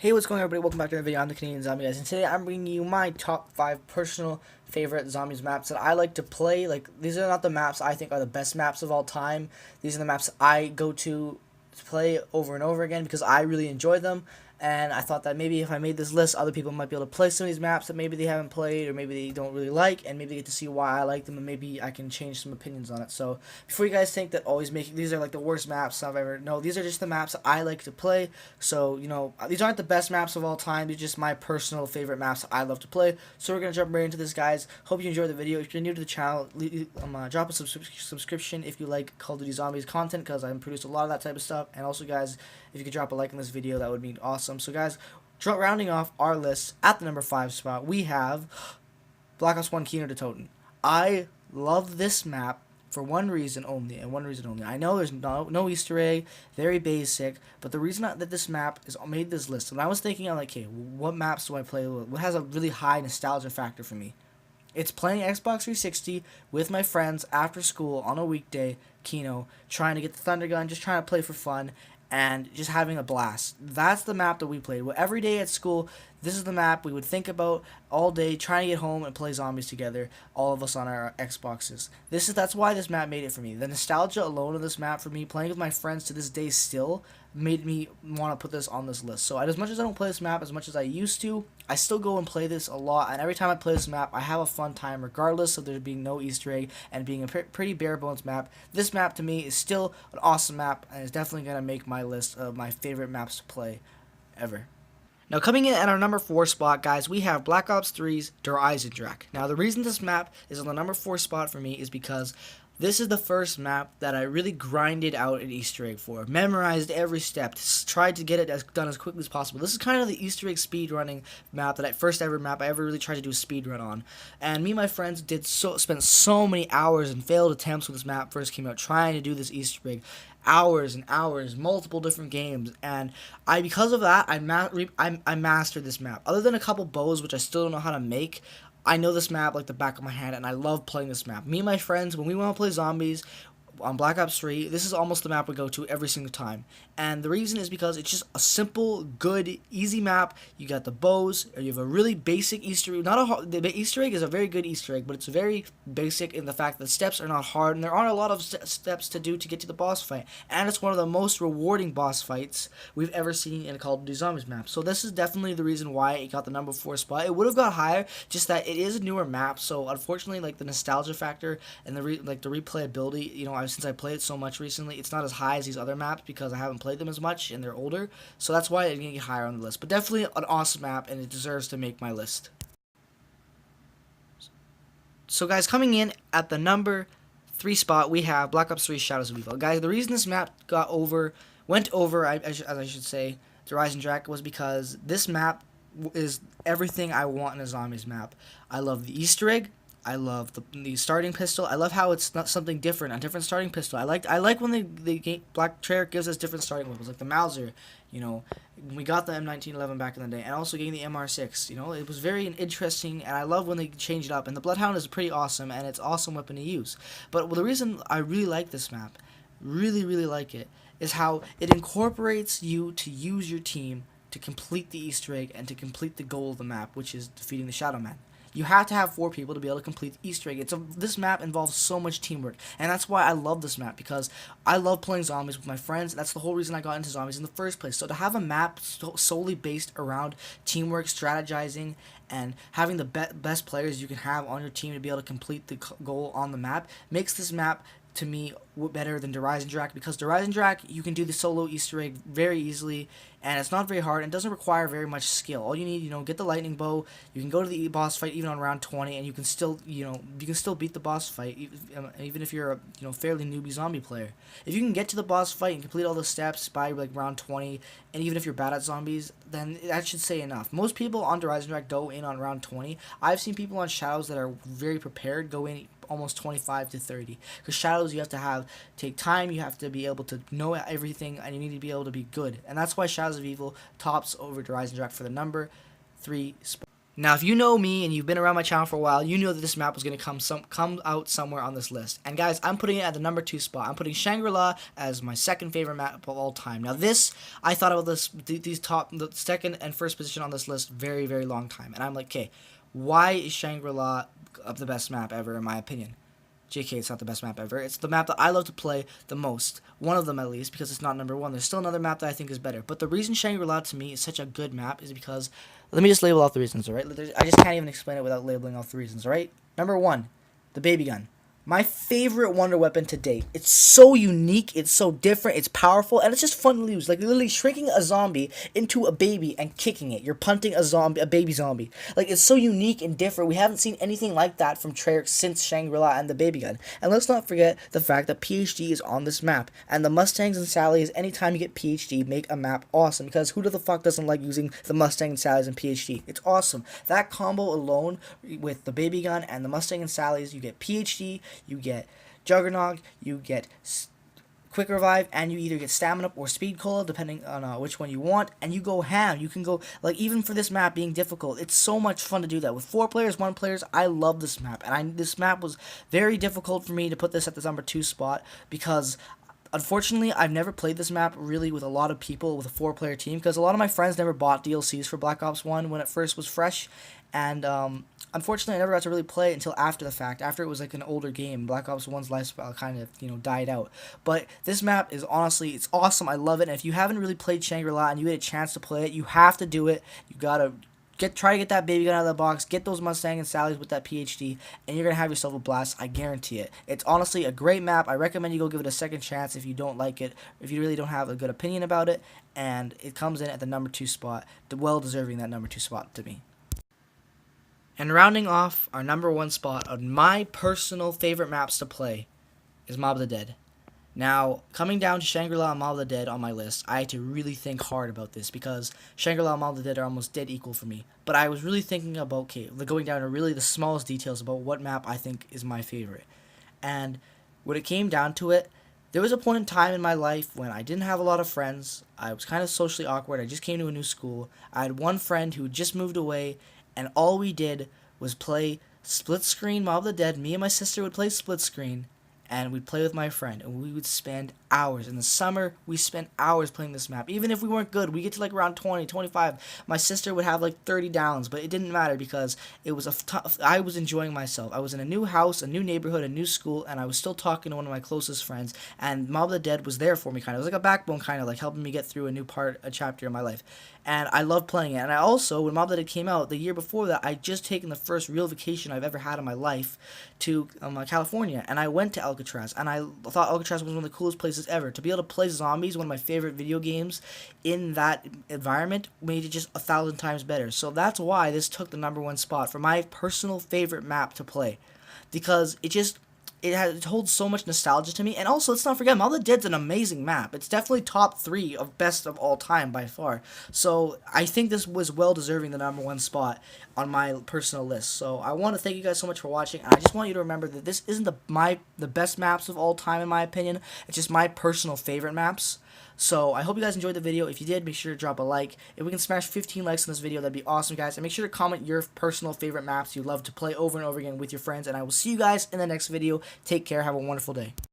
Hey, what's going on, everybody? Welcome back to another video. I'm the Canadian Zombie Guys, and today I'm bringing you my top 5 personal favorite zombies maps that I like to play. Like, these are not the maps I think are the best maps of all time. These are the maps I go to play over and over again because I really enjoy them. And I thought that maybe if I made this list, other people might be able to play some of these maps that maybe they haven't played or maybe they don't really like, and maybe they get to see why I like them, and maybe I can change some opinions on it. So before you guys think that always making these are like the worst maps I've ever, no, these are just the maps that I like to play. So these aren't the best maps of all time. These are just my personal favorite maps that I love to play. So we're gonna jump right into this, guys. Hope you enjoyed the video. If you're new to the channel, drop a subscription if you like Call of Duty Zombies content, because I produce a lot of that type of stuff. And also, guys, if you could drop a like on this video, that would be awesome. So, guys, rounding off our list at the number 5 spot, we have Black Ops 1 Kino to Toten. I love this map for one reason only, and one reason only. I know there's no Easter egg, very basic, but the reason that this map is made this list, and I was thinking, I'm like, okay, what maps do I play with? What has a really high nostalgia factor for me? It's playing Xbox 360 with my friends after school on a weekday, Kino, trying to get the Thunder Gun, just trying to play for fun, and just having a blast. That's the map that we played. Well, every day at school, this is the map we would think about all day, trying to get home and play zombies together, all of us on our Xboxes. That's why this map made it for me. The nostalgia alone of this map for me, playing with my friends to this day still, made me want to put this on this list. So as much as I don't play this map as much as I used to, I still go and play this a lot, and every time I play this map, I have a fun time regardless of there being no Easter egg and being a pretty bare bones map. This map to me is still an awesome map, and is definitely going to make my list of my favorite maps to play ever. Now, coming in at our number 4 spot, guys, we have Black Ops 3's Der Eisendrache. Now, the reason this map is on the number 4 spot for me is because this is the first map that I really grinded out an Easter egg for. Memorized every step, tried to get it done as quickly as possible. This is kind of the Easter egg speedrunning map first ever map I ever really tried to do a speedrun on. And me and my friends spent so many hours and failed attempts when this map first came out trying to do this Easter egg. Hours and hours, multiple different games, and because of that, I mastered this map. Other than a couple bows, which I still don't know how to make, I know this map like the back of my hand, and I love playing this map. Me and my friends, when we want to play zombies on Black Ops 3, this is almost the map we go to every single time. And the reason is because it's just a simple, good, easy map. You got the bows, or you have a really basic Easter egg. The Easter egg is a very good Easter egg, but it's very basic in the fact that steps are not hard, and there aren't a lot of steps to do to get to the boss fight. And it's one of the most rewarding boss fights we've ever seen in a Call of Duty Zombies map. So this is definitely the reason why it got the number 4 spot. It would have got higher, just that it is a newer map. So unfortunately, like the nostalgia factor and the replayability, since I played it so much recently, it's not as high as these other maps because I haven't played them as much and they're older. So that's why it didn't get higher on the list. But definitely an awesome map, and it deserves to make my list. So, guys, coming in at the number 3 spot, we have Black Ops 3 Shadows of Evil. Guys, the reason this map went over, as I should say, to Rise and Drac, was because this map is everything I want in a zombies map. I love the Easter egg. I love the starting pistol. I love how it's not something different, a different starting pistol. I like when the Black Treyarch gives us different starting weapons, like the Mauser. We got the M1911 back in the day, and also getting the MR6. It was very interesting, and I love when they change it up. And the Bloodhound is pretty awesome, and it's an awesome weapon to use. But the reason I really like this map, really like it, is how it incorporates you to use your team to complete the Easter egg and to complete the goal of the map, which is defeating the Shadow Man. You have to have 4 people to be able to complete the Easter egg. This map involves so much teamwork, and that's why I love this map, because I love playing zombies with my friends. That's the whole reason I got into zombies in the first place. So to have a map solely based around teamwork, strategizing, and having the best players you can have on your team to be able to complete the goal on the map makes this map, to me, better than Der Eisendrache, because Der Eisendrache, you can do the solo Easter egg very easily, and it's not very hard, and it doesn't require very much skill. All you need, get the lightning bow, you can go to the boss fight even on round 20, and you can still, beat the boss fight, even if you're a, fairly newbie zombie player. If you can get to the boss fight and complete all the steps by, like, round 20, and even if you're bad at zombies, then that should say enough. Most people on Der Eisendrache go in on round 20. I've seen people on Shadows that are very prepared go in almost 25 to 30, because Shadows, you have to take time, you have to be able to know everything, and you need to be able to be good, and that's why Shadows of Evil tops over Der Eisendrache for the number 3 spot. Now, if you know me and you've been around my channel for a while, you know that this map was going to come out somewhere on this list. And guys, I'm putting it at the number 2 spot. I'm putting Shangri-La as my second favorite map of all time. Now, I thought about the second and first position on this list very, very long time. And I'm like, okay, why is Shangri-La the best map ever, in my opinion? JK, it's not the best map ever. It's the map that I love to play the most. One of them, at least, because it's not number 1. There's still another map that I think is better. But the reason Shangri-La, to me, is such a good map is because... Let me just label off the reasons, alright? I just can't even explain it without labeling off the reasons, alright? Number 1, the baby gun. My favorite wonder weapon to date. It's so unique, it's so different, it's powerful, and it's just fun to use. Like, literally shrinking a zombie into a baby and kicking it. You're punting a baby zombie. Like, it's so unique and different. We haven't seen anything like that from Treyarch since Shangri-La and the baby gun. And let's not forget the fact that PhD is on this map. And the Mustangs and Sallies, anytime you get PhD, make a map awesome. Because who the fuck doesn't like using the Mustang and Sallies and PhD? It's awesome. That combo alone with the baby gun and the Mustang and Sallies, you get PhD, you get Juggernaut, you get Quick Revive, and you either get Stamina or Speed Cola, depending on which one you want, and you go ham. You can go, like, even for this map being difficult, it's so much fun to do that. With 4 players, 1 players, I love this map, and this map was very difficult for me to put this at the number 2 spot, because... Unfortunately, I've never played this map really with a lot of people with a 4-player team, because a lot of my friends never bought DLCs for Black Ops 1 when it first was fresh, and unfortunately I never got to really play it until after the fact, after it was like an older game. Black Ops 1's lifestyle kind of, died out. But this map is honestly, it's awesome, I love it, and if you haven't really played Shangri-La and you get a chance to play it, you have to do it. You gotta try to get that baby gun out of the box, get those Mustang and Sallies with that PhD, and you're going to have yourself a blast, I guarantee it. It's honestly a great map. I recommend you go give it a second chance if you don't like it, if you really don't have a good opinion about it, and it comes in at the number 2 spot, well deserving that number 2 spot to me. And rounding off our number 1 spot on my personal favorite maps to play is Mob of the Dead. Now, coming down to Shangri-La and Mob of the Dead on my list, I had to really think hard about this, because Shangri-La and Mob of the Dead are almost dead equal for me. But I was really thinking about, okay, going down to really the smallest details about what map I think is my favorite. And when it came down to it, there was a point in time in my life when I didn't have a lot of friends. I was kind of socially awkward. I just came to a new school. I had one friend who just moved away, and all we did was play split screen Mob of the Dead. Me and my sister would play split screen, and we'd play with my friend, and we would spend hours. In the summer, we spent hours playing this map. Even if we weren't good, we get to like around 20, 25. My sister would have like 30 downs, but it didn't matter because it was I was enjoying myself. I was in a new house, a new neighborhood, a new school, and I was still talking to one of my closest friends, and Mob of the Dead was there for me, kind of. It was like a backbone, kind of, like helping me get through a chapter in my life. And I loved playing it. And I also, when Mob of the Dead came out, the year before that, I'd just taken the first real vacation I've ever had in my life to California. And I went to Alcatraz. And I thought Alcatraz was one of the coolest places ever. To be able to play zombies, one of my favorite video games, in that environment made it just 1,000 times better. So that's why this took the number 1 spot for my personal favorite map to play. Because it holds so much nostalgia to me. And also, let's not forget, Mob of the Dead's an amazing map. It's definitely top 3 of best of all time by far. So I think this was well deserving the number 1 spot on my personal list. So I want to thank you guys so much for watching. And I just want you to remember that this isn't the best maps of all time in my opinion. It's just my personal favorite maps. So I hope you guys enjoyed the video. If you did, make sure to drop a like. If we can smash 15 likes on this video, that'd be awesome, guys. And make sure to comment your personal favorite maps you love to play over and over again with your friends. And I will see you guys in the next video. Take care. Have a wonderful day.